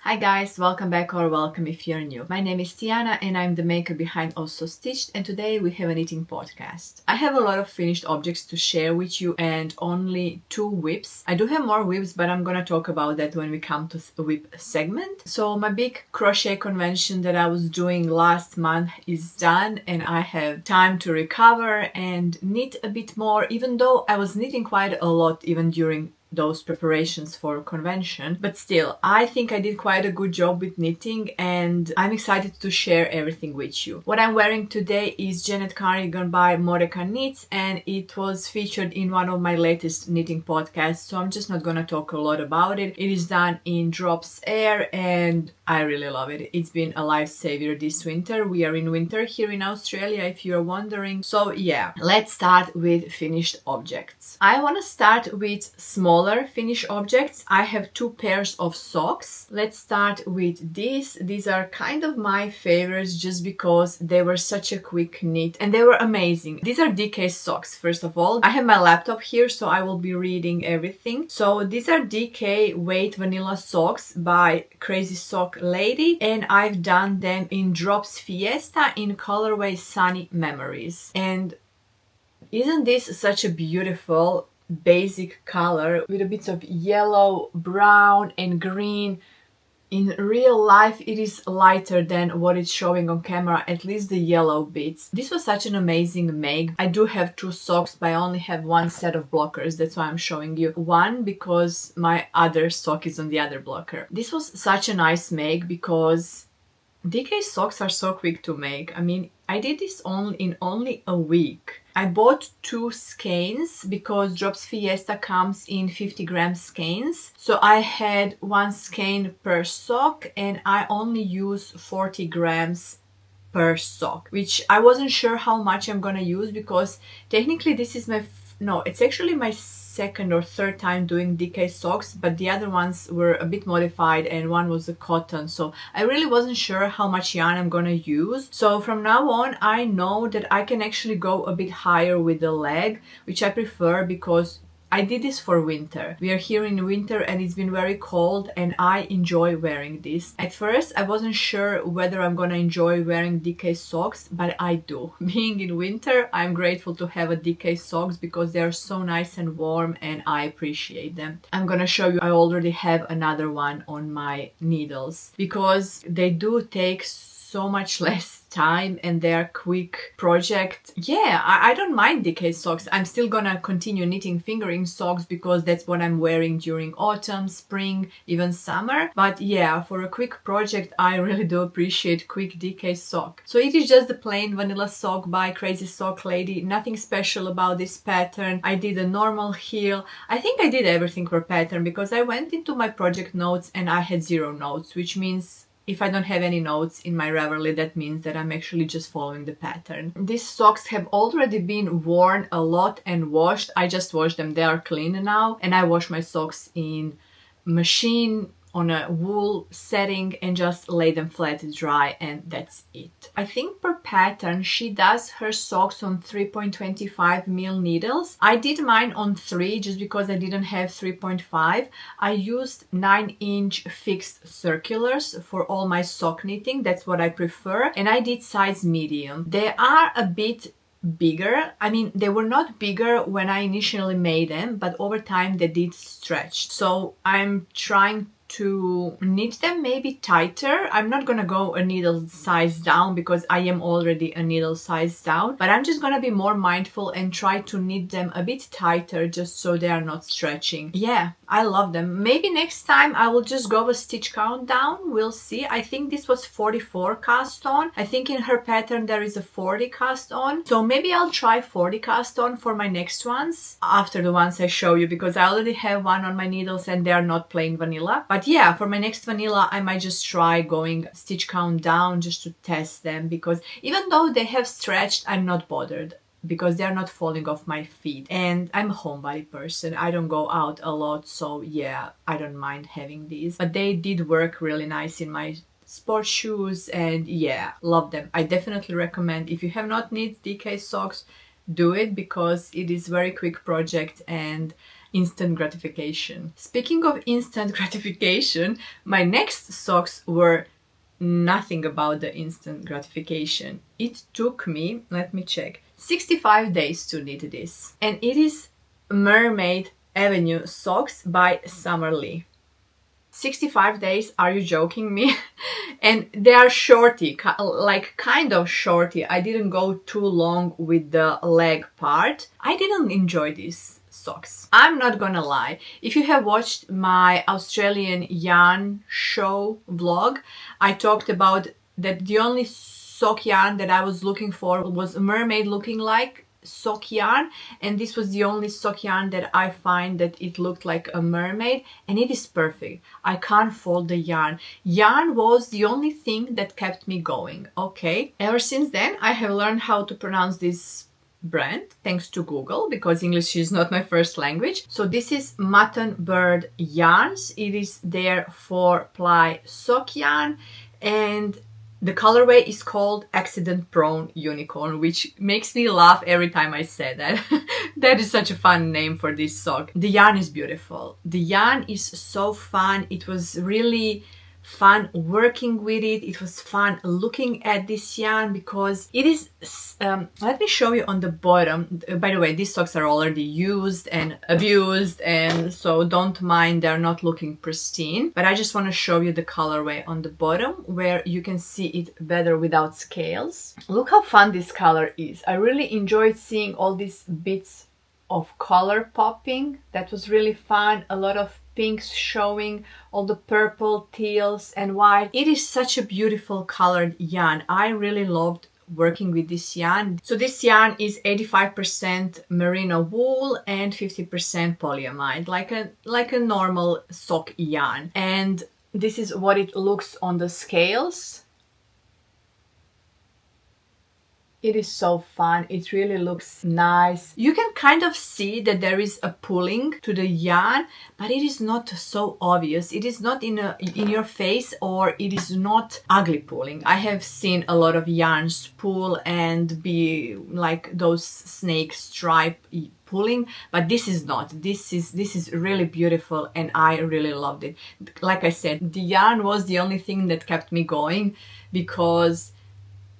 Hi guys, welcome back or welcome if you're new. My name is Tiana and I'm the maker behind Also Stitched, and today we have a knitting podcast. I have a lot of finished objects to share with you and only 2 whips. I do have more whips, but I'm gonna talk about that when we come to the whip segment. So my big crochet convention that I was doing last month is done and I have time to recover and knit a bit more, even though I was knitting quite a lot even during those preparations for convention, but still I think I did quite a good job with knitting and I'm excited to share everything with you. What I'm wearing today is Janet cardigan by PetiteKnit and it was featured in one of my latest knitting podcasts, so I'm just not gonna talk a lot about it. It is done in drops air and I really love it. It's been a lifesaver this winter. We are in winter here in Australia if you're wondering. So yeah, let's start with finished objects. I want to start with smaller finished objects. I have 2 pairs of socks. Let's start with these. These are kind of my favorites just because they were such a quick knit and they were amazing. These are DK socks, first of all. I have my laptop here, so I will be reading everything. So these are DK weight vanilla socks by Crazy Sock Lady, and I've done them in Drops Fiesta in colorway Sunny Memories. And isn't this such a beautiful basic color with a bit of yellow, brown and green? In real life it is lighter than what it's showing on camera, at least the yellow bits. This was such an amazing make. I do have 2 socks, but I only have 1 set of blockers. That's why I'm showing you one, because my other sock is on the other blocker. This was such a nice make because DK socks are so quick to make. I mean, I did this in only a week. I bought 2 skeins because Drops Fiesta comes in 50 gram skeins. So I had 1 skein per sock and I only use 40 grams per sock, which I wasn't sure how much I'm gonna use because technically this is it's actually my second or third time doing DK socks, but the other ones were a bit modified and one was a cotton, so I really wasn't sure how much yarn I'm gonna use. So from now on I know that I can actually go a bit higher with the leg, which I prefer because I did this for winter. We are here in winter and it's been very cold and I enjoy wearing this. At first I wasn't sure whether I'm gonna enjoy wearing DK socks, but I do. Being in winter, I'm grateful to have a DK socks because they are so nice and warm and I appreciate them. I'm gonna show you, I already have another one on my needles because they do take so much less time and they are quick project. Yeah, I don't mind DK socks. I'm still gonna continue knitting fingering socks because that's what I'm wearing during autumn, spring, even summer. But yeah, for a quick project I really do appreciate quick DK sock. So it is just the plain vanilla sock by Crazy Sock Lady. Nothing special about this pattern. I did a normal heel. I think I did everything per pattern because I went into my project notes and I had 0 notes, which means if I don't have any notes in my Ravelry, that means that I'm actually just following the pattern. These socks have already been worn a lot and washed. I just washed them, they are clean now. And I wash my socks in machine on a wool setting and just lay them flat dry, and that's it. I think per pattern she does her socks on 3.25mm needles. I did mine on 3 just because I didn't have 3.5. I used 9-inch fixed circulars for all my sock knitting. That's what I prefer, and I did size medium. They are a bit bigger. I mean, they were not bigger when I initially made them, but over time they did stretch. So I'm trying to knit them maybe tighter. I'm not gonna go a needle size down because I am already a needle size down, but I'm just gonna be more mindful and try to knit them a bit tighter just so they are not stretching. Yeah, I love them. Maybe next time I will just go a stitch count down. We'll see. I think this was 44 cast on. I think in her pattern there is a 40 cast on, so maybe I'll try 40 cast on for my next ones after the ones I show you because I already have one on my needles and they are not plain vanilla. But yeah, for my next vanilla I might just try going stitch count down just to test them because even though they have stretched, I'm not bothered because they're not falling off my feet and I'm a homebody person. I don't go out a lot, so yeah, I don't mind having these. But they did work really nice in my sport shoes and yeah, love them. I definitely recommend, if you have not knit DK socks, do it because it is very quick project and instant gratification. Speaking of instant gratification, my next socks were nothing about the instant gratification. It took me, let me check, 65 days to knit this. And it is Mermaid Avenue socks by Summerlee. 65 days, are you joking me? And they are shorty, like kind of shorty. I didn't go too long with the leg part. I didn't enjoy these socks. I'm not gonna lie. If you have watched my Australian yarn show vlog, I talked about that the only sock yarn that I was looking for was a mermaid looking like sock yarn, and this was the only sock yarn that I find that it looked like a mermaid, and it is perfect. I can't fold the yarn. Yarn was the only thing that kept me going. Okay, ever since then I have learned how to pronounce this brand thanks to Google, because English is not my first language. So this is Mutton Bird Yarns. It is their 4-ply sock yarn, and the colorway is called Accident Prone Unicorn, which makes me laugh every time I say that. That is such a fun name for this sock. The yarn is beautiful. The yarn is so fun. It was really fun working with it. It was fun looking at this yarn because it is, let me show you on the bottom. By the way, these socks are already used and abused, and so don't mind, they're not looking pristine, but I just want to show you the colorway on the bottom where you can see it better without scales. Look how fun this color is. I really enjoyed seeing all these bits of color popping. That was really fun. A lot of pinks showing, all the purple, teals and white. It is such a beautiful colored yarn. I really loved working with this yarn. So this yarn is 85% merino wool and 50% polyamide, like a normal sock yarn. And this is what it looks on the scales. It is so fun. It really looks nice. You can kind of see that there is a pulling to the yarn, but it is not so obvious. It is not in your face, or it is not ugly pulling. I have seen a lot of yarns pull and be like those snake stripe pulling, but this is not. This is really beautiful, and I really loved it. Like I said, the yarn was the only thing that kept me going, because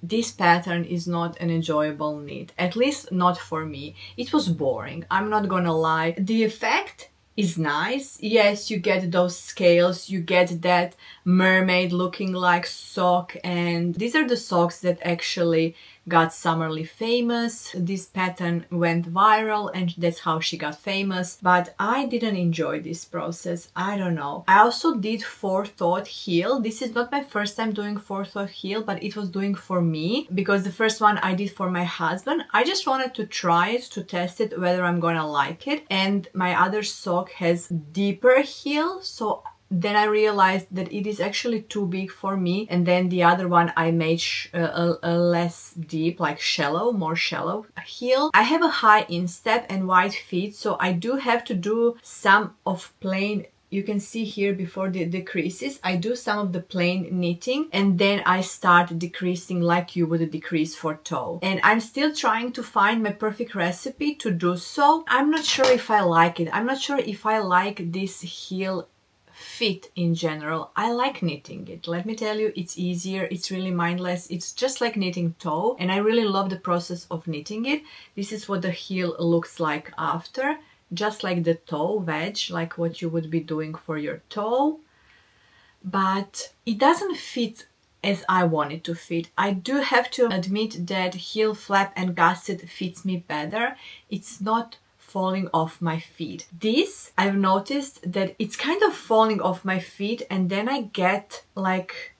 this pattern is not an enjoyable knit, at least not for me. It was boring, I'm not gonna lie. The effect is nice. Yes, you get those scales, you get that mermaid looking like sock, and these are the socks that actually got Summerlee famous. This pattern went viral and that's how she got famous, but I didn't enjoy this process. I don't know. I also did forethought heel. This is not my first time doing forethought heel, but it was doing for me, because the first one I did for my husband. I just wanted to try it, to test it, whether I'm gonna like it. And my other sock has deeper heel, so then I realized that it is actually too big for me, and then the other one I made a less deep, like shallow, more shallow heel. I have a high instep and wide feet, so I do have to do some of plain. You can see here before the decreases, I do some of the plain knitting, and then I start decreasing like you would decrease for toe. And I'm still trying to find my perfect recipe to do so. I'm not sure if I like it. I'm not sure if I like this heel fit in general. I like knitting it. Let me tell you, it's easier, it's really mindless, it's just like knitting toe, and I really love the process of knitting it. This is what the heel looks like after, just like the toe wedge, like what you would be doing for your toe, but it doesn't fit as I want it to fit. I do have to admit that heel flap and gusset fits me better. It's not falling off my feet. This, I've noticed that it's kind of falling off my feet, and then I get like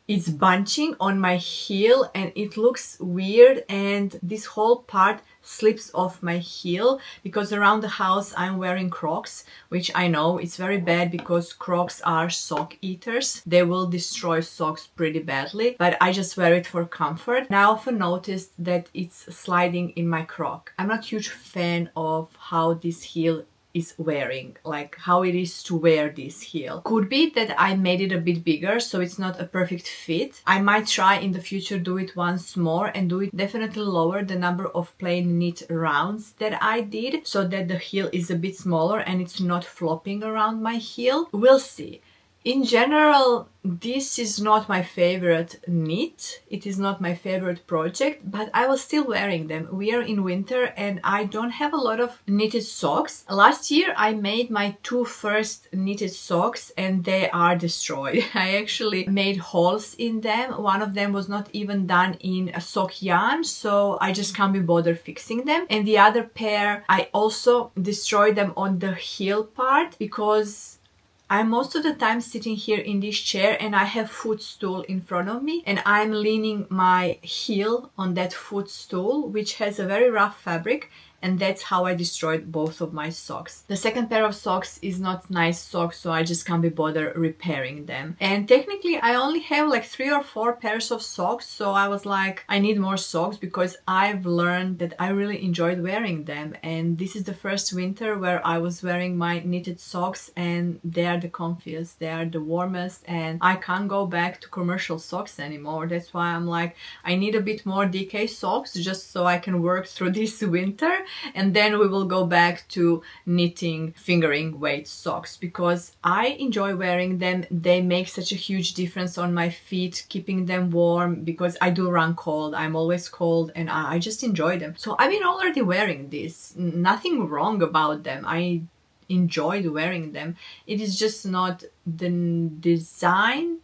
it's bunching on my heel and it looks weird, and this whole part slips off my heel, because around the house I'm wearing Crocs, which I know it's very bad because Crocs are sock eaters. They will destroy socks pretty badly, but I just wear it for comfort. And I often noticed that it's sliding in my Croc. I'm not a huge fan of how this heel is wearing, like how it is to wear this heel. Could be that I made it a bit bigger, so it's not a perfect fit. I might try in the future do it once more and do it definitely lower the number of plain knit rounds that I did, so that the heel is a bit smaller and it's not flopping around my heel. We'll see. In general, this is not my favorite knit. It is not my favorite project, but I was still wearing them. We are in winter and I don't have a lot of knitted socks. Last year I made my 2 first knitted socks and they are destroyed. I actually made holes in them. One of them was not even done in a sock yarn, so I just can't be bothered fixing them. And the other pair, I also destroyed them on the heel part because I'm most of the time sitting here in this chair and I have footstool in front of me and I'm leaning my heel on that footstool, which has a very rough fabric, and that's how I destroyed both of my socks. The second pair of socks is not nice socks, so I just can't be bothered repairing them. And technically I only have like 3 or 4 pairs of socks, so I was like, I need more socks because I've learned that I really enjoyed wearing them. And this is the first winter where I was wearing my knitted socks and they are the comfiest, they are the warmest, and I can't go back to commercial socks anymore. That's why I'm like, I need a bit more DK socks just so I can work through this winter. And then we will go back to knitting fingering weight socks because I enjoy wearing them. They make such a huge difference on my feet, keeping them warm because I do run cold. I'm always cold and I just enjoy them. So I've been already wearing this. Nothing wrong about them. I enjoyed wearing them. It is just not the design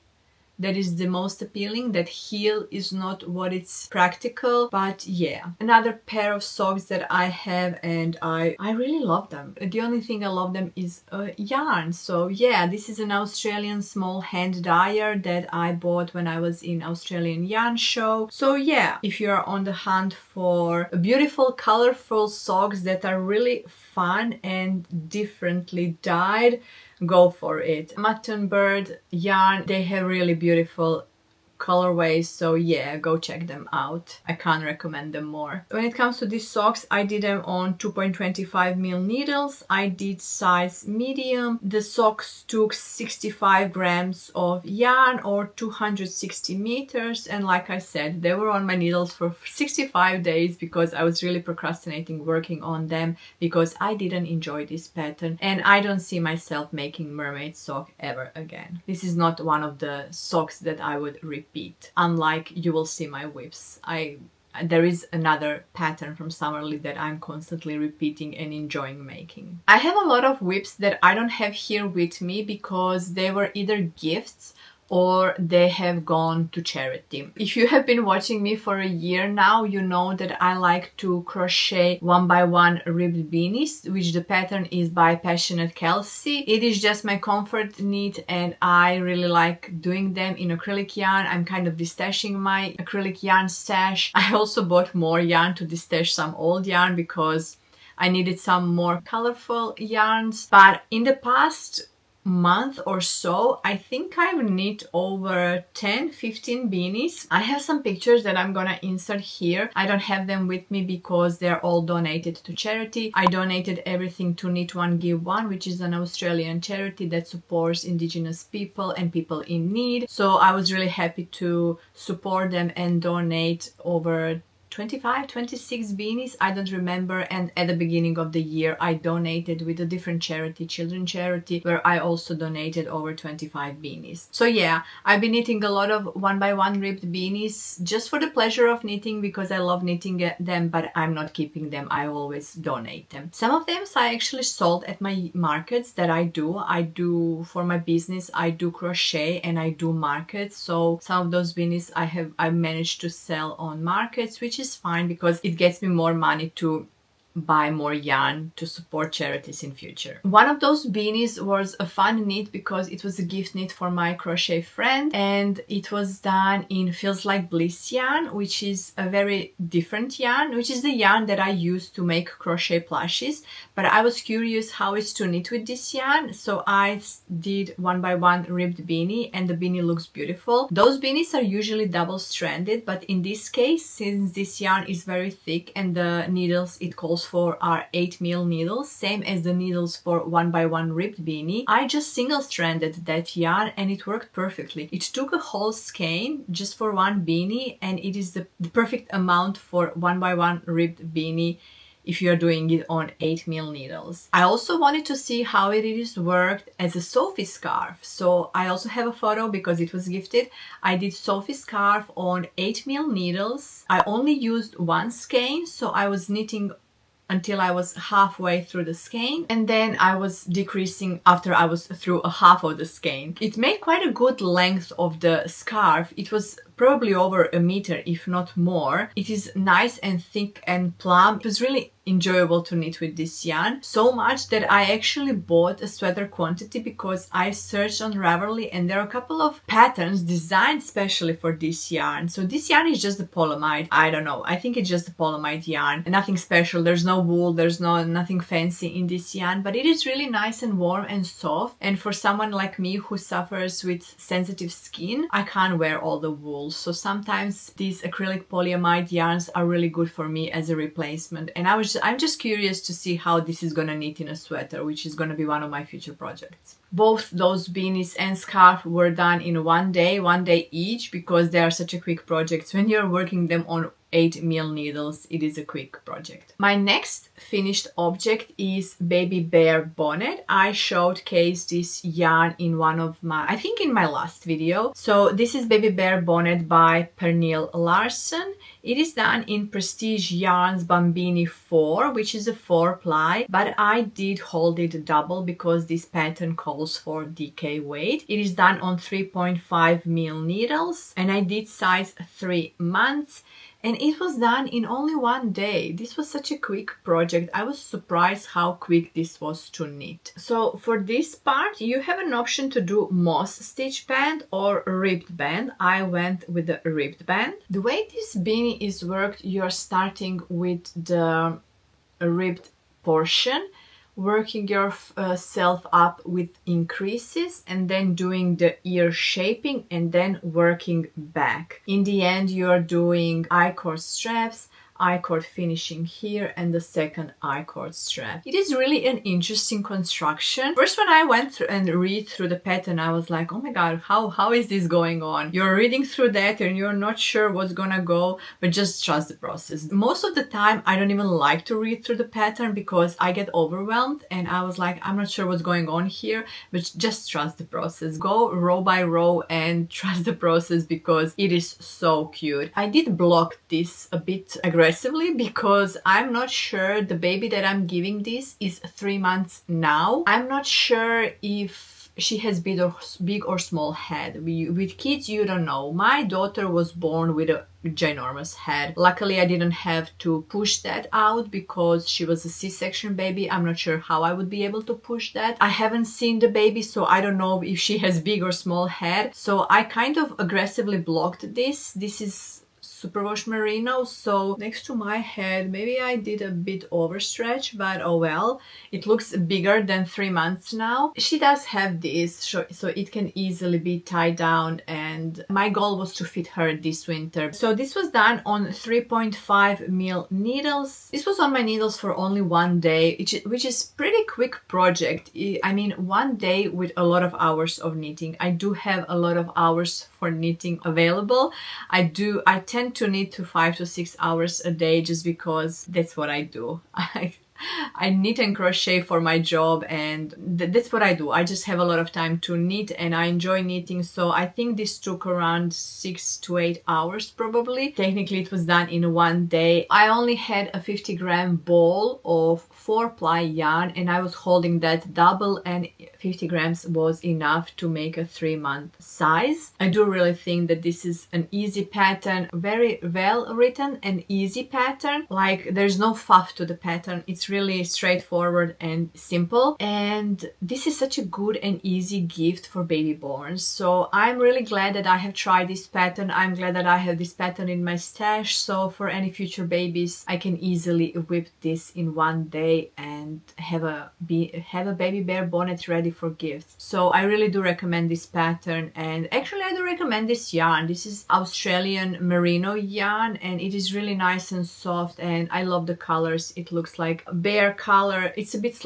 that is the most appealing. That heel is not what it's practical, but yeah. Another pair of socks that I have and I really love them. The only thing I love them is yarn. So yeah, this is an Australian small hand dyer that I bought when I was in Australian yarn show. So yeah, if you're on the hunt for beautiful colorful socks that are really fun and differently dyed, go for it. Mutton Bird yarn, they have really beautiful colorways, so yeah, go check them out. I can't recommend them more. When it comes to these socks, I did them on 2.25mm needles. I did size medium. The socks took 65 grams of yarn or 260 meters, and like I said, they were on my needles for 65 days because I was really procrastinating working on them because I didn't enjoy this pattern and I don't see myself making mermaid sock ever again. This is not one of the socks that I would repeat, unlike you will see my whips. There is another pattern from Summerly that I'm constantly repeating and enjoying making. I have a lot of whips that I don't have here with me because they were either gifts or they have gone to charity. If you have been watching me for a year now, you know that I like to crochet 1x1 ribbed beanies, which the pattern is by Passionate Kelsey. It is just my comfort knit and I really like doing them in acrylic yarn. I'm kind of destashing my acrylic yarn stash. I also bought more yarn to destash some old yarn because I needed some more colorful yarns. But in the past month or so, I think I've knit over 10-15 beanies. I have some pictures that I'm gonna insert here. I don't have them with me because they're all donated to charity. I donated everything to Knit One Give One, which is an Australian charity that supports Indigenous people and people in need. So I was really happy to support them and donate over 26 beanies, I don't remember. And at the beginning of the year I donated with a different charity, children charity, where I also donated over 25 beanies. So yeah, I've been knitting a lot of 1x1 ribbed beanies just for the pleasure of knitting because I love knitting them, but I'm not keeping them. I always donate them. Some of them I actually sold at my markets that I do for my business. I do crochet and I do markets, so some of those beanies I managed to sell on markets, which is fine because it gets me more money to buy more yarn to support charities in future. One of those beanies was a fun knit because it was a gift knit for my crochet friend and it was done in Feels Like Bliss yarn, which is a very different yarn, which is the yarn that I use to make crochet plushies. But I was curious how it's to knit with this yarn, so I did 1x1 ribbed beanie and the beanie looks beautiful. Those beanies are usually double stranded, but in this case, since this yarn is very thick and the needles it calls calls for are 8mm needles, same as the needles for 1x1 ribbed beanie. I just single stranded that yarn and it worked perfectly. It took a whole skein just for one beanie, and it is the perfect amount for 1x1 ribbed beanie if you're doing it on 8mm needles. I also wanted to see how it is worked as a Sophie scarf. So I also have a photo because it was gifted. I did Sophie scarf on 8mm needles. I only used one skein, so I was knitting until I was halfway through the skein, and then I was decreasing after I was through a half of the skein. It made quite a good length of the scarf. It was probably over a meter, if not more. It is nice and thick and plump. It was really enjoyable to knit with this yarn, so much that I actually bought a sweater quantity because I searched on Ravelry and there are a couple of patterns designed specially for this yarn. So this yarn is just the polyamide. I don't know, I think it's just the polyamide yarn, nothing special. There's no wool, there's nothing fancy in this yarn, but it is really nice and warm and soft. And for someone like me who suffers with sensitive skin, I can't wear all the wool, so sometimes these acrylic polyamide yarns are really good for me as a replacement. And I'm just curious to see how this is gonna knit in a sweater, which is gonna be one of my future projects. Both those beanies and scarf were done in one day each, because they are such a quick project. When you're working them on 8mm needles, it is a quick project. My next finished object is Baby Bear bonnet. I showcased this yarn in one of my, I think in my last video. So this is Baby Bear bonnet by Pernille Larsen. It is done in Prestige Yarns Bambini 4, which is a 4-ply, but I did hold it double because this pattern calls for DK weight. It is done on 3.5mm needles, and I did size 3 months. And it was done in only one day. This was such a quick project. I was surprised how quick this was to knit. So for this part, you have an option to do moss stitch band or ribbed band. I went with the ribbed band. The way this beanie is worked, you're starting with the ribbed portion, working yourself up with increases and then doing the ear shaping and then working back. In the end, you're doing I-cord straps, I-cord finishing here, and the second I-cord strap. It is really an interesting construction. First, when I went through and read through the pattern, I was like, oh my god, how is this going on? You're reading through that and you're not sure what's gonna go, but just trust the process. Most of the time, I don't even like to read through the pattern because I get overwhelmed and I was like, I'm not sure what's going on here, but just trust the process. Go row by row and trust the process because it is so cute. I did block this a bit aggressively because I'm not sure the baby that I'm giving this is 3 months now. I'm not sure if she has big or small head. With kids, you don't know. My daughter was born with a ginormous head. Luckily, I didn't have to push that out because she was a C-section baby. I'm not sure how I would be able to push that. I haven't seen the baby, so I don't know if she has big or small head. So I kind of aggressively blocked this. This is superwash merino, so next to my head maybe I did a bit overstretch, but oh well, it looks bigger than 3 months now. She does have this, so it can easily be tied down, and my goal was to fit her this winter. So this was done on 3.5mm needles. This was on my needles for only one day, which is pretty quick project. I mean, one day with a lot of hours of knitting. I do have a lot of hours for knitting available. I tend to knit to 5 to 6 hours a day just because that's what I do. I knit and crochet for my job, and that's what I do. I just have a lot of time to knit and I enjoy knitting, so I think this took around 6 to 8 hours probably. Technically it was done in one day. I only had a 50-gram ball of 4-ply yarn and I was holding that double, and 50 grams was enough to make a 3-month size. I do really think that this is an easy pattern, very well written and easy pattern. Like, there's no fluff to the pattern. It's really straightforward and simple, and this is such a good and easy gift for baby borns. So I'm really glad that I have tried this pattern. I'm glad that I have this pattern in my stash, so for any future babies I can easily whip this in one day. day and have a baby bear bonnet ready for gifts. So I really do recommend this pattern, and actually I do recommend this yarn. This is Australian merino yarn, and it is really nice and soft, and I love the colors. It looks like bear color. It's a bit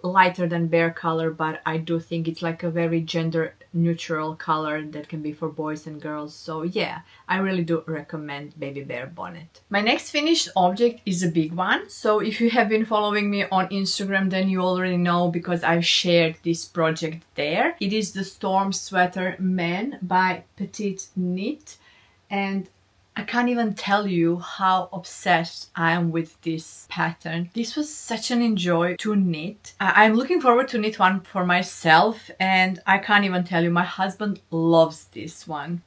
lighter than bear color, but I do think it's like a very gender neutral color that can be for boys and girls. So yeah, I really do recommend baby bear bonnet. My next finished object is a big one. So if you have been following me on Instagram, then you already know because I've shared this project there. It is the Storm Sweater Man by PetiteKnit, and I can't even tell you how obsessed I am with this pattern. This was such an enjoy to knit. I'm looking forward to knit one for myself, and I can't even tell you, my husband loves this one.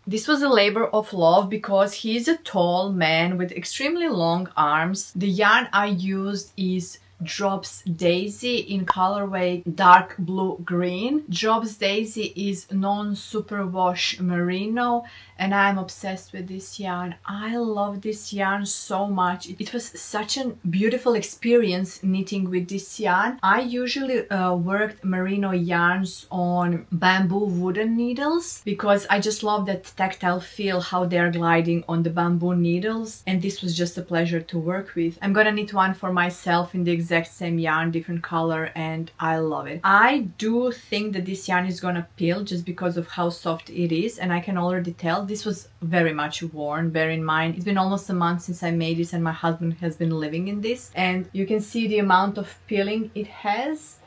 This was a labor of love because he's a tall man with extremely long arms. The yarn I used is Drops Daisy in colorway dark blue green. Drops Daisy is non-superwash merino, and I'm obsessed with this yarn. I love this yarn so much. It was such a beautiful experience knitting with this yarn. I usually worked merino yarns on bamboo wooden needles because I just love that tactile feel, how they're gliding on the bamboo needles, and this was just a pleasure to work with. I'm gonna knit one for myself in the exact same yarn, different color, and I love it. I do think that this yarn is gonna peel just because of how soft it is, and I can already tell this was very much worn. Bear in mind, it's been almost a month since I made this, and my husband has been living in this, and you can see the amount of peeling it has,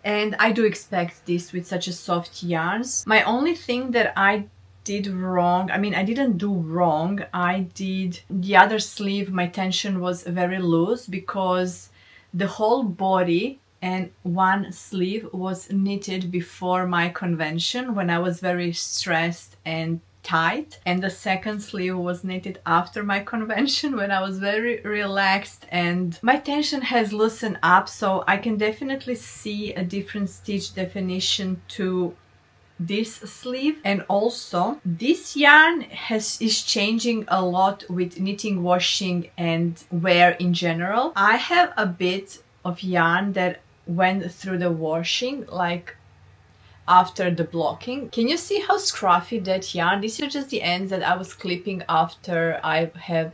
and I do expect this with such a soft yarns. My only thing that I did wrong, I mean, I didn't do wrong, I did the other sleeve, my tension was very loose because the whole body and one sleeve was knitted before my convention when I was very stressed and tight, and the second sleeve was knitted after my convention when I was very relaxed, and my tension has loosened up, so I can definitely see a different stitch definition to this sleeve. And also this yarn is changing a lot with knitting, washing and wear in general. I have a bit of yarn that went through the washing, like after the blocking. Can you see how scruffy that yarn? These are just the ends that I was clipping after I have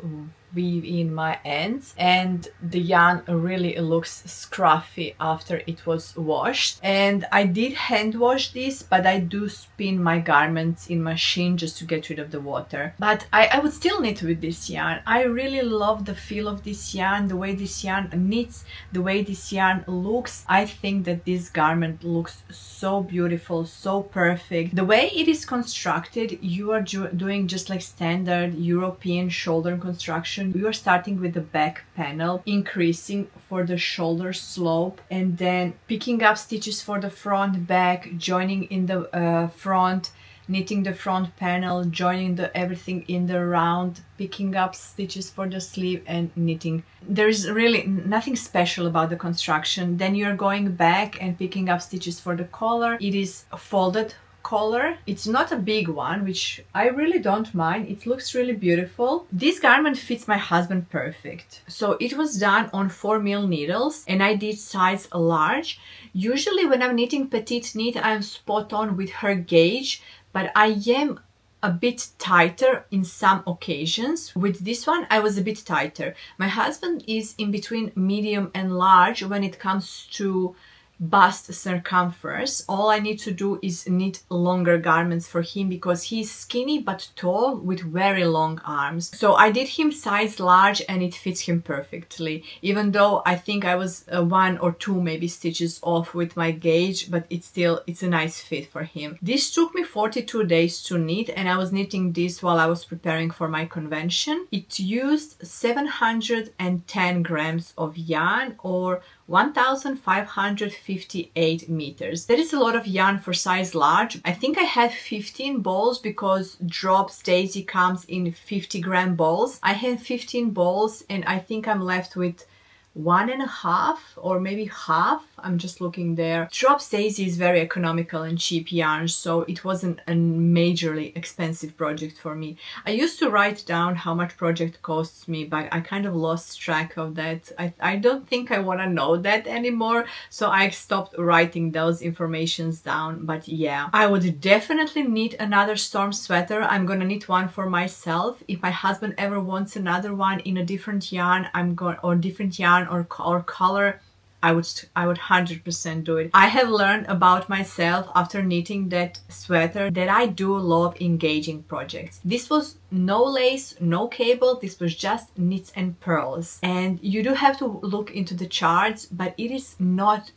weave in my ends, and the yarn really looks scruffy after it was washed. And I did hand wash this, but I do spin my garments in machine just to get rid of the water. But I would still knit with this yarn. I really love the feel of this yarn, the way this yarn knits, the way this yarn looks. I think that this garment looks so beautiful, so perfect. The way it is constructed, you are doing just like standard European shoulder construction. We are starting with the back panel, increasing for the shoulder slope, and then picking up stitches for the front, back, joining in the front, knitting the front panel, joining everything in the round, picking up stitches for the sleeve and knitting. There's really nothing special about the construction. Then you're going back and picking up stitches for the collar. It is a folded collar. It's not a big one, which I really don't mind. It looks really beautiful. This garment fits my husband perfect. So it was done on 4mm needles, and I did size large. Usually when I'm knitting petite knit, I'm spot on with her gauge, but I am a bit tighter in some occasions. With this one, I was a bit tighter. My husband is in between medium and large when it comes to bust circumference. All I need to do is knit longer garments for him because he's skinny but tall with very long arms. So I did him size large and it fits him perfectly, even though I think I was 1 or 2 maybe stitches off with my gauge, but it's a nice fit for him. This took me 42 days to knit, and I was knitting this while I was preparing for my convention. It used 710 grams of yarn, or 1,558 meters. That is a lot of yarn for size large. I think I had 15 balls because Drops Daisy comes in 50-gram balls. I had 15 balls, and I think I'm left with 1.5 or maybe half. I'm just looking there. Drops Daisy is very economical and cheap yarn, so it wasn't a majorly expensive project for me. I used to write down how much project costs me, but I kind of lost track of that. I don't think I want to know that anymore, so I stopped writing those informations down. But yeah, I would definitely need another storm sweater. I'm gonna knit one for myself. If my husband ever wants another one in a different yarn, or different yarn or color, I would 100% do it. I have learned about myself after knitting that sweater that I do love engaging projects. This was no lace, no cable, this was just knits and pearls. And you do have to look into the charts, but it is not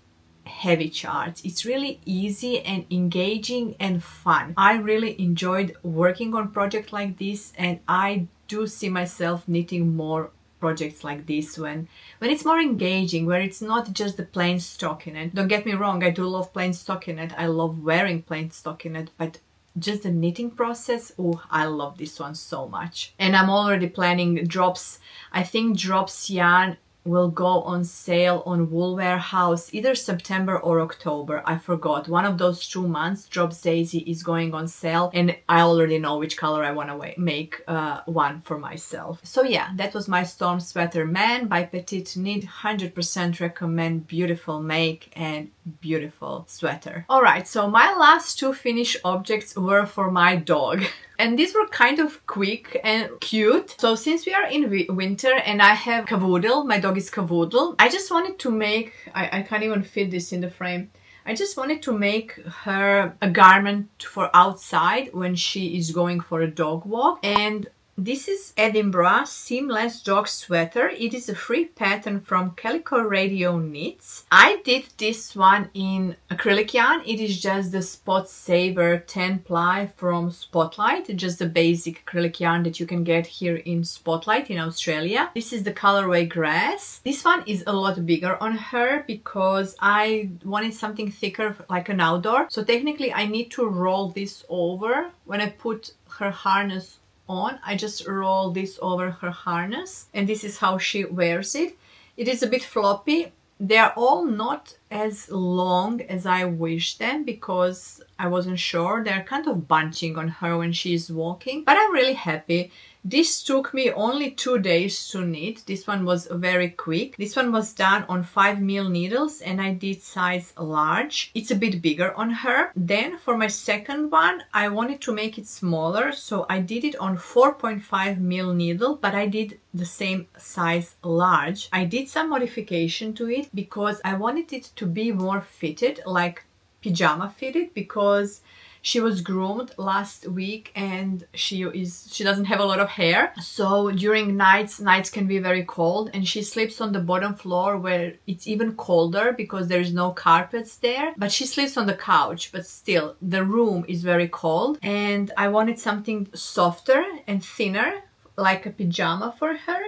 heavy charts. It's really easy and engaging and fun. I really enjoyed working on projects like this, and I do see myself knitting more projects like this when it's more engaging, where it's not just the plain stockinette. Don't get me wrong, I do love plain stockinette. I love wearing plain stockinette, but just the knitting process, oh, I love this one so much. And I'm already planning drops. I think drops yarn will go on sale on Wool Warehouse either September or October. I forgot. One of those 2 months, Drops Daisy is going on sale, and I already know which color I want to make one for myself. So yeah, that was my Storm Sweater Man by PetiteKnit. 100% recommend. Beautiful make and beautiful sweater. Alright, so my last 2 finished objects were for my dog. And these were kind of quick and cute. So since we are in winter and I have Cavoodle, my dog is Cavoodle, I just wanted to make, I can't even fit this in the frame. I just wanted to make her a garment for outside when she is going for a dog walk. And this is Edinburgh Seamless Dog Sweater. It is a free pattern from Calico Radio Knits. I did this one in acrylic yarn. It is just the Spot Saver 10 ply from Spotlight, just the basic acrylic yarn that you can get here in Spotlight in Australia. This is the colorway Grass. This one is a lot bigger on her because I wanted something thicker like an outdoor. So technically I need to roll this over. When I put her harness on, I just roll this over her harness, and this is how she wears it. It is a bit floppy. They are all not as long as I wish them because I wasn't sure. They're kind of bunching on her when she's walking, but I'm really happy. This took me only 2 days to knit. This one was very quick. This one was done on 5mm needles and I did size large. It's a bit bigger on her. Then for my second one, I wanted to make it smaller, so I did it on 4.5mm needle, but I did the same size large. I did some modification to it because I wanted it to be more fitted, like pajama fitted, because she was groomed last week and she doesn't have a lot of hair. So during nights can be very cold, and she sleeps on the bottom floor where it's even colder because there is no carpets there. But she sleeps on the couch, but still the room is very cold. And I wanted something softer and thinner, like a pajama for her.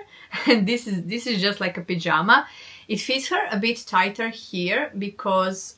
And this is just like a pajama. It fits her a bit tighter here because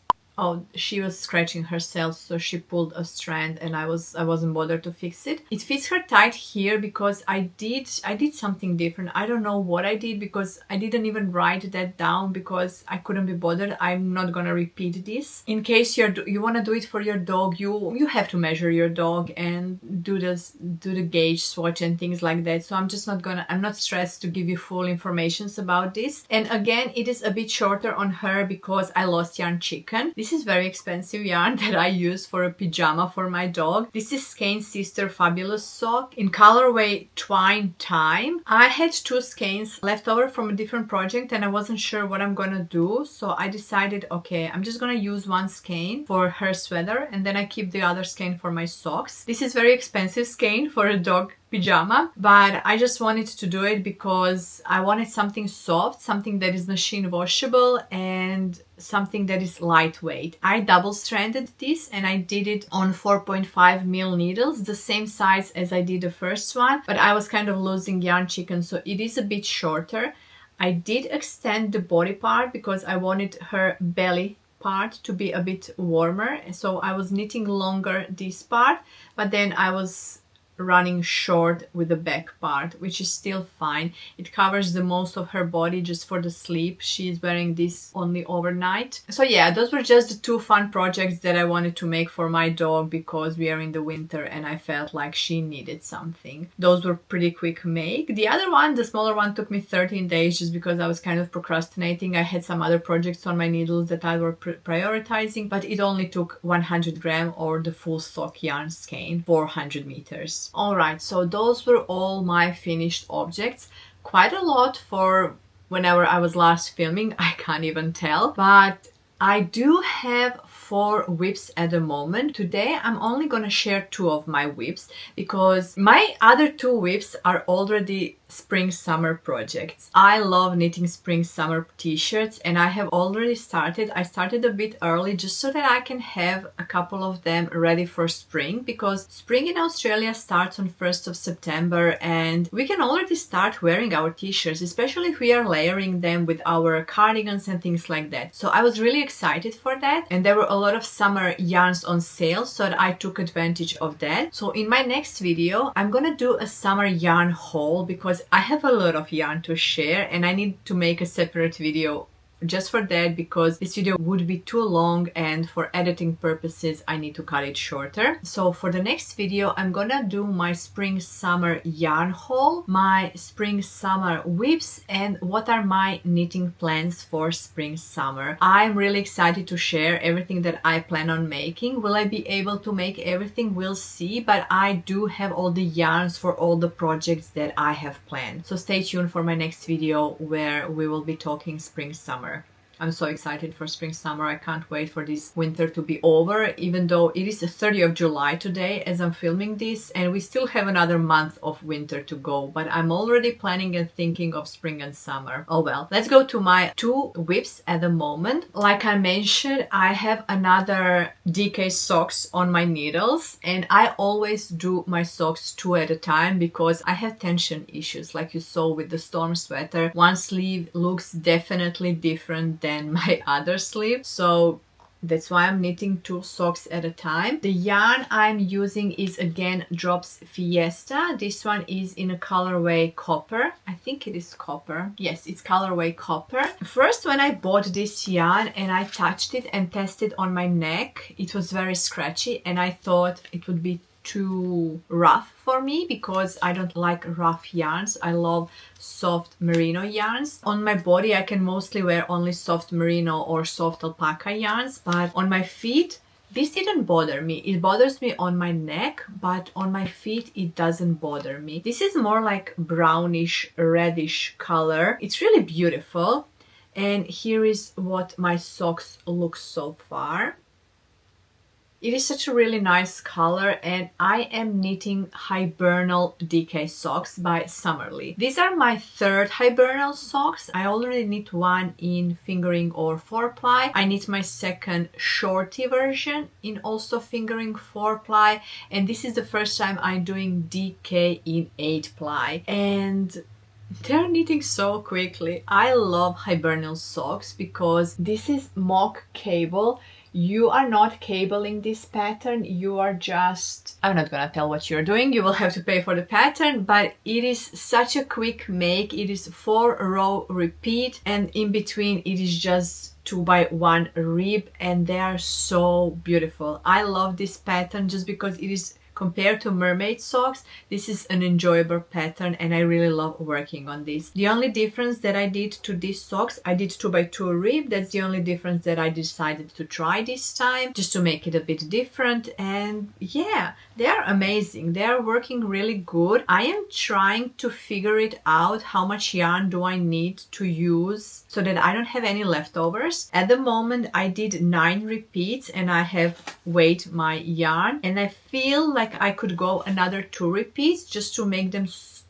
she was scratching herself, so she pulled a strand and I wasn't bothered to fix it. It fits her tight here because I did something different. I don't know what I did because I didn't even write that down because I couldn't be bothered. I'm not gonna repeat this. In case you want to do it for your dog, you have to measure your dog and do the gauge swatch and things like that. So I'm not stressed to give you full informations about this. And again, it is a bit shorter on her because I lost yarn chicken. This is very expensive yarn that I use for a pajama for my dog. This is Skeins Sister Fabulous Sock in colorway Twine Time. I had 2 skeins left over from a different project and I wasn't sure what I'm gonna do. So I decided, okay, I'm just gonna use 1 skein for her sweater and then I keep the other skein for my socks. This is very expensive skein for a dog pajama, but I just wanted to do it because I wanted something soft, something that is machine washable and something that is lightweight. I double stranded this and I did it on 4.5mm needles, the same size as I did the first one, but I was kind of losing yarn chicken, so it is a bit shorter. I did extend the body part because I wanted her belly part to be a bit warmer, so I was knitting longer this part, but then I was running short with the back part, which is still fine. It covers the most of her body just for the sleep. She's wearing this only overnight. So yeah, those were just the two fun projects that I wanted to make for my dog because we are in the winter and I felt like she needed something. Those were pretty quick make. The other one, the smaller one, took me 13 days just because I was kind of procrastinating. I had some other projects on my needles that I were prioritizing, but it only took 100 gram or the full stock yarn skein, 400 meters. Alright, so those were all my finished objects. Quite a lot for whenever I was last filming, I can't even tell. But I do have 4 whips at the moment. Today I'm only gonna share 2 of my whips because my other 2 whips are already spring-summer projects. I love knitting spring-summer t-shirts and I have already started. I started a bit early just so that I can have a couple of them ready for spring because spring in Australia starts on 1st of September and we can already start wearing our t-shirts, especially if we are layering them with our cardigans and things like that. So I was really excited for that and there were a lot of summer yarns on sale, so that I took advantage of that. So in my next video I'm gonna do a summer yarn haul because I have a lot of yarn to share and I need to make a separate video just for that because this video would be too long and for editing purposes I need to cut it shorter. So for the next video I'm gonna do my spring summer yarn haul, my spring summer whips, and what are my knitting plans for spring summer. I'm really excited to share everything that I plan on making. Will I be able to make everything? We'll see, but I do have all the yarns for all the projects that I have planned. So stay tuned for my next video where we will be talking spring summer. I'm so excited for spring summer. I can't wait for this winter to be over, even though it is the 30th of July today as I'm filming this and we still have another month of winter to go, but I'm already planning and thinking of spring and summer. Oh well, let's go to my 2 whips at the moment. Like I mentioned, I have another DK socks on my needles and I always do my socks 2 at a time because I have tension issues. Like you saw with the storm sweater, one sleeve looks definitely different than my other sleeve, so that's why I'm knitting 2 socks at a time. The yarn I'm using is again Drops Fiesta. This one is in a colorway copper. I think it is copper. Yes, it's colorway copper. First, when I bought this yarn and I touched it and tested on my neck, it was very scratchy and I thought it would be too rough for me because I don't like rough yarns. I love soft merino yarns. On my body I can mostly wear only soft merino or soft alpaca yarns, but on my feet this didn't bother me. It bothers me on my neck, but on my feet it doesn't bother me. This is more like brownish reddish color. It's really beautiful and here is what my socks look so far. It is such a really nice color and I am knitting Hibernal DK socks by Summerly. These are my 3rd Hibernal socks. I already knit one in fingering or 4-ply. I knit my 2nd shorty version in also fingering 4-ply and this is the first time I'm doing DK in 8-ply. And they're knitting so quickly. I love Hibernal socks because this is mock cable. You are not cabling this pattern, you are just... I'm not gonna tell what you're doing, you will have to pay for the pattern, but it is such a quick make. It is 4-row repeat and in between it is just 2x1 rib and they are so beautiful. I love this pattern just because it is compared to mermaid socks. This is an enjoyable pattern and I really love working on this. The only difference that I did to these socks, I did 2x2 rib. That's the only difference that I decided to try this time, just to make it a bit different. And yeah, they are amazing. They are working really good. I am trying to figure it out, how much yarn do I need to use so that I don't have any leftovers. At the moment I did 9 repeats and I have weighed my yarn and I feel like I could go another 2 repeats just to make them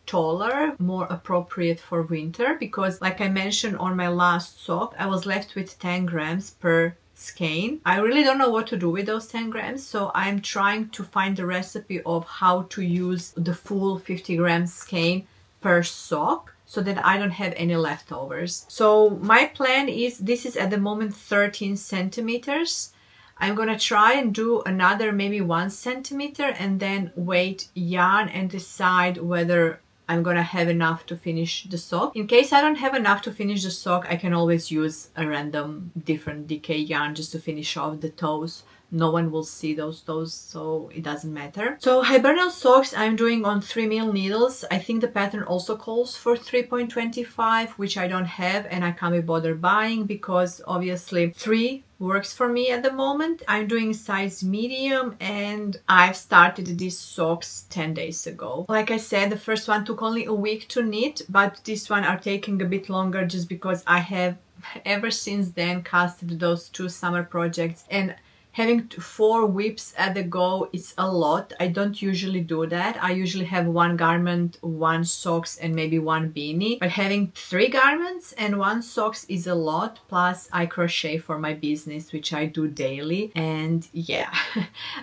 taller, more appropriate for winter, because like I mentioned on my last sock, I was left with 10 grams per skein. I really don't know what to do with those 10 grams, so I'm trying to find the recipe of how to use the full 50 grams skein per sock so that I don't have any leftovers. So my plan is, this is at the moment 13 centimeters. I'm gonna try and do another maybe 1 centimeter and then weight yarn and decide whether I'm gonna have enough to finish the sock. In case I don't have enough to finish the sock, I can always use a random different DK yarn just to finish off the toes. No one will see those toes, so it doesn't matter. So Hibernal socks I'm doing on 3mm needles. I think the pattern also calls for 3.25, which I don't have and I can't be bothered buying because obviously 3 works for me at the moment. I'm doing size medium and I've started these socks 10 days ago. Like I said, the first one took only a week to knit, but this one are taking a bit longer just because I have ever since then casted those 2 summer projects, and having 4 whips at the go, it's a lot. I don't usually do that. I usually have 1 garment, 1 socks, and maybe 1 beanie. But having 3 garments and 1 socks is a lot. Plus, I crochet for my business, which I do daily. And yeah,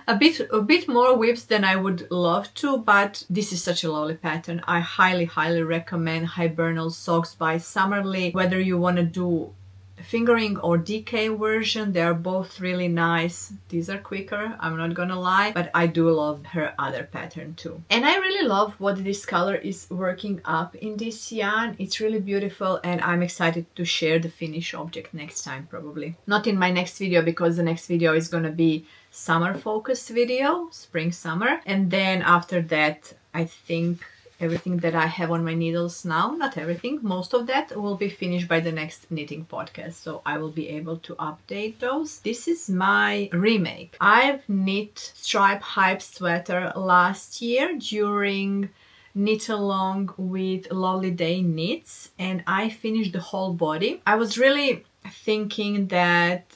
a bit more whips than I would love to, but this is such a lovely pattern. I highly, highly recommend Hibernal socks by Summerly. Whether you want to do fingering or DK version, they are both really nice. These are quicker, I'm not gonna lie, but I do love her other pattern too. And I really love what this color is working up in this yarn. It's really beautiful and I'm excited to share the finished object next time, probably. Not in my next video because the next video is gonna be summer focused video, spring summer, and then after that I think everything that I have on my needles now, not everything, most of that will be finished by the next knitting podcast, so I will be able to update those. This is my remake. I've knit striped hype sweater last year during knit along with Lovely Day Knits, and I finished the whole body. I was really thinking that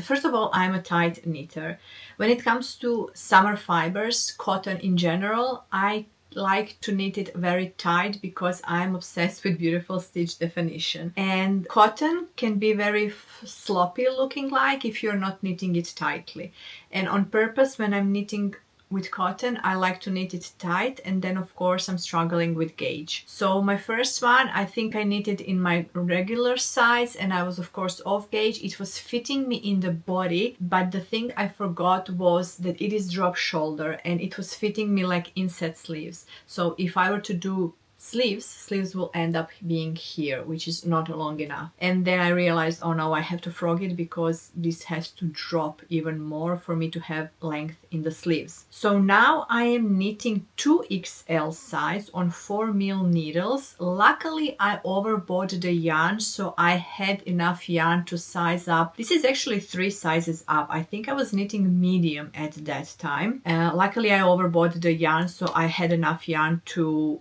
first of all, I'm a tight knitter. When it comes to summer fibers, cotton in general, I like to knit it very tight because I'm obsessed with beautiful stitch definition. And cotton can be very sloppy looking like if you're not knitting it tightly. And on purpose, when I'm knitting with cotton, I like to knit it tight, and then of course I'm struggling with gauge. So my first one, I think I knitted in my regular size and I was of course off gauge. It was fitting me in the body, but the thing I forgot was that it is drop shoulder and it was fitting me like inset sleeves. So if I were to do sleeves will end up being here, which is not long enough. And then I realized, oh no, I have to frog it because this has to drop even more for me to have length in the sleeves. So now I am knitting 2XL size on 4mm needles. Luckily I overbought the yarn, so I had enough yarn to size up. This is actually 3 sizes up. I think I was knitting medium at that time. Luckily I overbought the yarn, so I had enough yarn to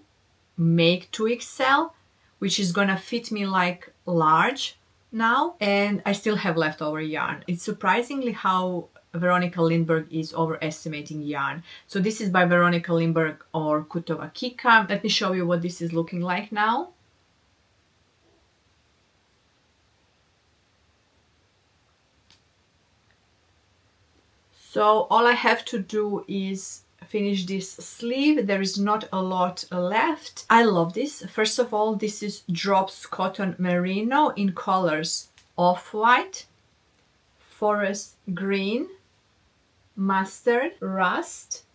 make 2XL, which is gonna fit me like large now, and I still have leftover yarn. It's surprisingly how Veronica Lindbergh is overestimating yarn. So this is by Veronica Lindbergh or Kutovakika. Let me show you what this is looking like now. So all I have to do is finish this sleeve. There is not a lot left. I love this. First of all, this is Drops Cotton Merino in colors Off-White, Forest Green, Mustard, Rust,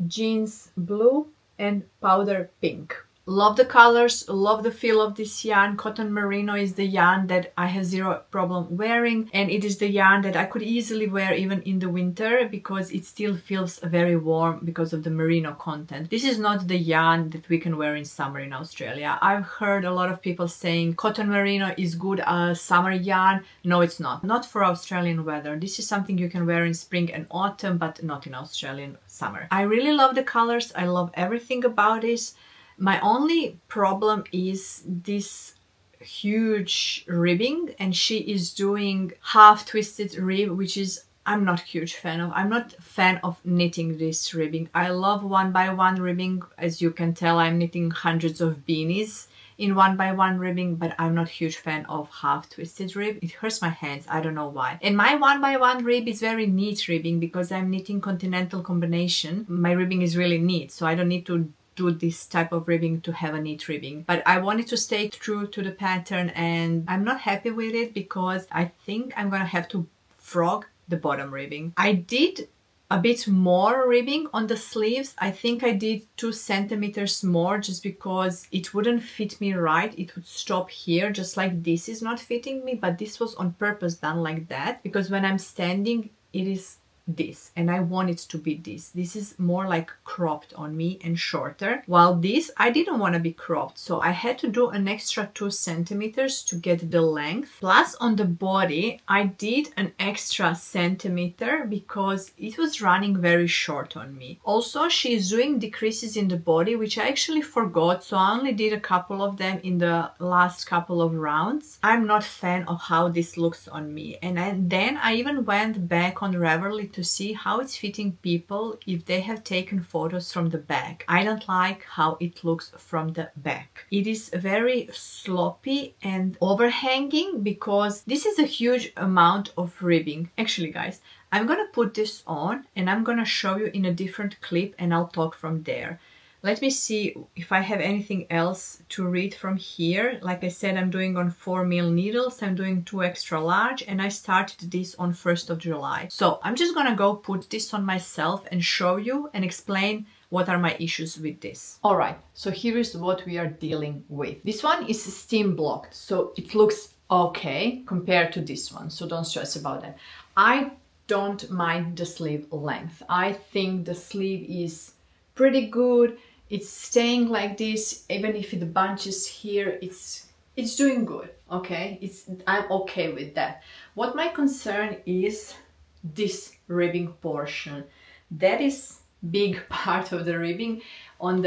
Jeans Blue, and Powder Pink. Love the colors, love the feel of this yarn. Cotton Merino is the yarn that I have zero problem wearing, and it is the yarn that I could easily wear even in the winter because it still feels very warm because of the merino content. This is not the yarn that we can wear in summer in Australia. I've heard a lot of people saying cotton merino is good summer yarn. No, it's not. Not for Australian weather. This is something you can wear in spring and autumn, but not in Australian summer. I really love the colors. I love everything about this. My only problem is this huge ribbing, and she is doing half twisted rib, which is I'm not a huge fan of. I'm not a fan of knitting this ribbing. I love 1x1 ribbing. As you can tell, I'm knitting hundreds of beanies in 1x1 ribbing, but I'm not a huge fan of half twisted rib. It hurts my hands, I don't know why. And my 1x1 rib is very neat ribbing because I'm knitting continental combination. My ribbing is really neat, so I don't need to do this type of ribbing to have a neat ribbing. But I wanted to stay true to the pattern and I'm not happy with it because I think I'm gonna have to frog the bottom ribbing. I did a bit more ribbing on the sleeves. I think I did 2 centimeters more just because it wouldn't fit me right. It would stop here, just like this is not fitting me, but this was on purpose done like that because when I'm standing, it is this and I want it to be this. This is more like cropped on me and shorter, while this I didn't want to be cropped, so I had to do an extra 2 centimeters to get the length. Plus on the body I did an extra centimeter because it was running very short on me. Also she is doing decreases in the body, which I actually forgot, so I only did a couple of them in the last couple of rounds. I'm not fan of how this looks on me, and then I even went back on Ravelry to see how it's fitting people if they have taken photos from the back. I don't like how it looks from the back. It is very sloppy and overhanging because this is a huge amount of ribbing. Actually guys, I'm gonna put this on and I'm gonna show you in a different clip and I'll talk from there. Let me see if I have anything else to read from here. Like I said, I'm doing on 4mm needles. I'm doing 2 extra large and I started this on 1st of July. So I'm just gonna go put this on myself and show you and explain what are my issues with this. All right, so here is what we are dealing with. This one is steam blocked, so it looks okay compared to this one. So don't stress about that. I don't mind the sleeve length. I think the sleeve is pretty good. It's staying like this, even if it bunches here, it's doing good, okay? I'm okay with that. What my concern is this ribbing portion. That is big part of the ribbing. On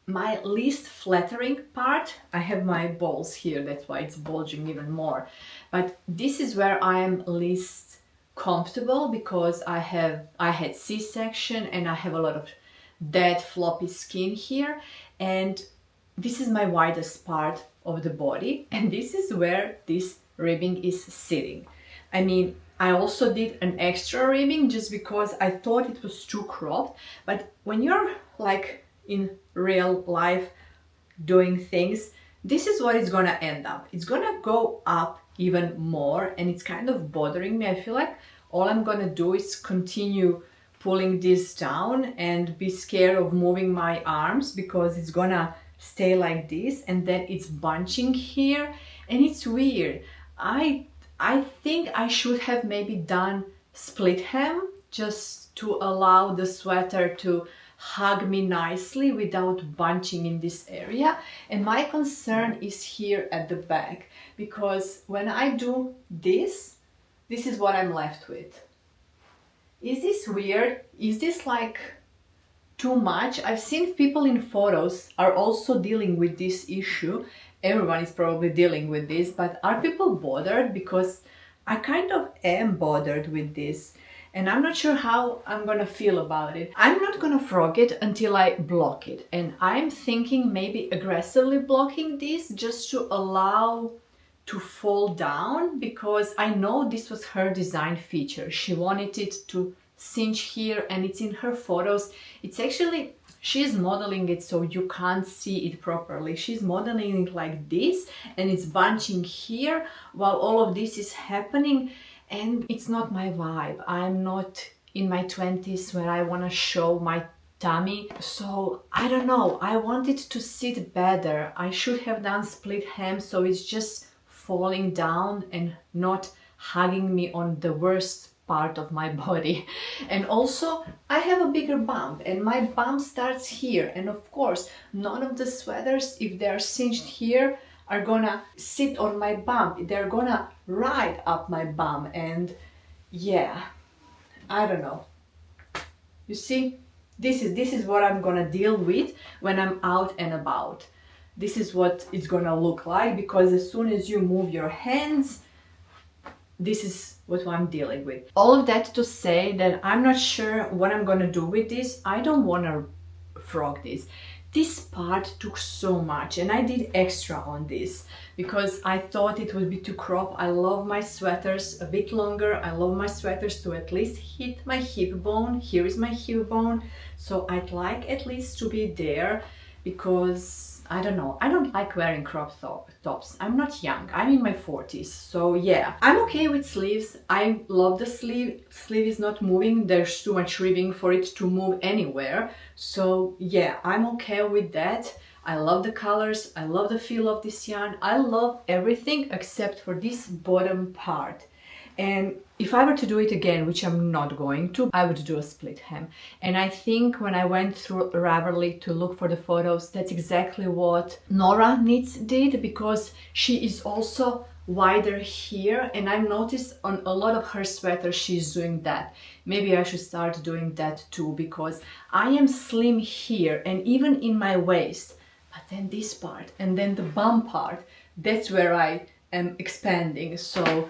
my least flattering part, I have my balls here, that's why it's bulging even more. But this is where I am least comfortable because I had C-section and I have a lot of dead floppy skin here, and this is my widest part of the body and this is where this ribbing is sitting. I mean, I also did an extra ribbing just because I thought it was too cropped, but when you're like in real life doing things, this is what it's gonna end up. It's gonna go up even more and it's kind of bothering me. I feel like all I'm gonna do is continue pulling this down and be scared of moving my arms because it's gonna stay like this and then it's bunching here and it's weird. I think I should have maybe done split hem just to allow the sweater to hug me nicely without bunching in this area. And my concern is here at the back because when I do this is what I'm left with. Is this weird? Is this like too much? I've seen people in photos are also dealing with this issue. Everyone is probably dealing with this, but are people bothered? Because I kind of am bothered with this and I'm not sure how I'm gonna feel about it. I'm not gonna frog it until I block it, and I'm thinking maybe aggressively blocking this just to allow to fall down because I know this was her design feature. She wanted it to cinch here and it's in her photos. It's actually, she's modeling it so you can't see it properly. She's modeling it like this and it's bunching here while all of this is happening, and it's not my vibe. I'm not in my 20s where I want to show my tummy, so I don't know. I want it to sit better. I should have done split hem so it's just falling down and not hugging me on the worst part of my body. And also I have a bigger bump and my bump starts here, and of course none of the sweaters, if they're cinched here, are gonna sit on my bump. They're gonna ride up my bum, and yeah, I don't know. You see, this is what I'm gonna deal with when I'm out and about. This is what it's gonna look like because as soon as you move your hands, this is what I'm dealing with. All of that to say that I'm not sure what I'm gonna do with this. I don't wanna frog this. This part took so much and I did extra on this because I thought it would be too crop. I love my sweaters a bit longer. I love my sweaters to at least hit my hip bone. Here is my hip bone. So I'd like at least to be there because I don't know, I don't like wearing crop tops. I'm not young, I'm in my 40s, so yeah. I'm okay with sleeves. I love the sleeve. Sleeve is not moving, there's too much ribbing for it to move anywhere. So yeah, I'm okay with that. I love the colors, I love the feel of this yarn. I love everything except for this bottom part. And if I were to do it again, which I'm not going to, I would do a split hem. And I think when I went through Ravelry to look for the photos, that's exactly what Nora Knits did, because she is also wider here, and I've noticed on a lot of her sweaters she's doing that. Maybe I should start doing that too, because I am slim here and even in my waist, but then this part and then the bum part, that's where I am expanding. So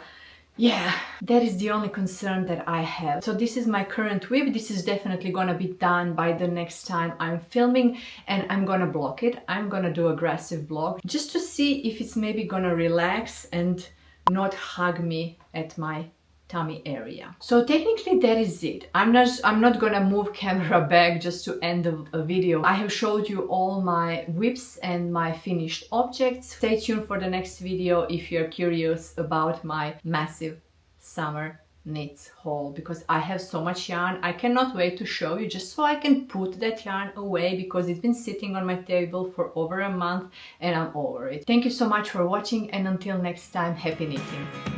yeah, that is the only concern that I have. So this is my current whip. This is definitely gonna be done by the next time I'm filming, and I'm gonna block it. I'm gonna do aggressive block just to see if it's maybe gonna relax and not hug me at my tummy area. So technically that is it. I'm not gonna move camera back just to end the video. I have showed you all my whips and my finished objects. Stay tuned for the next video if you're curious about my massive summer knits haul, because I have so much yarn. I cannot wait to show you, just so I can put that yarn away, because it's been sitting on my table for over a month and I'm over it. Thank you so much for watching, and until next time, happy knitting.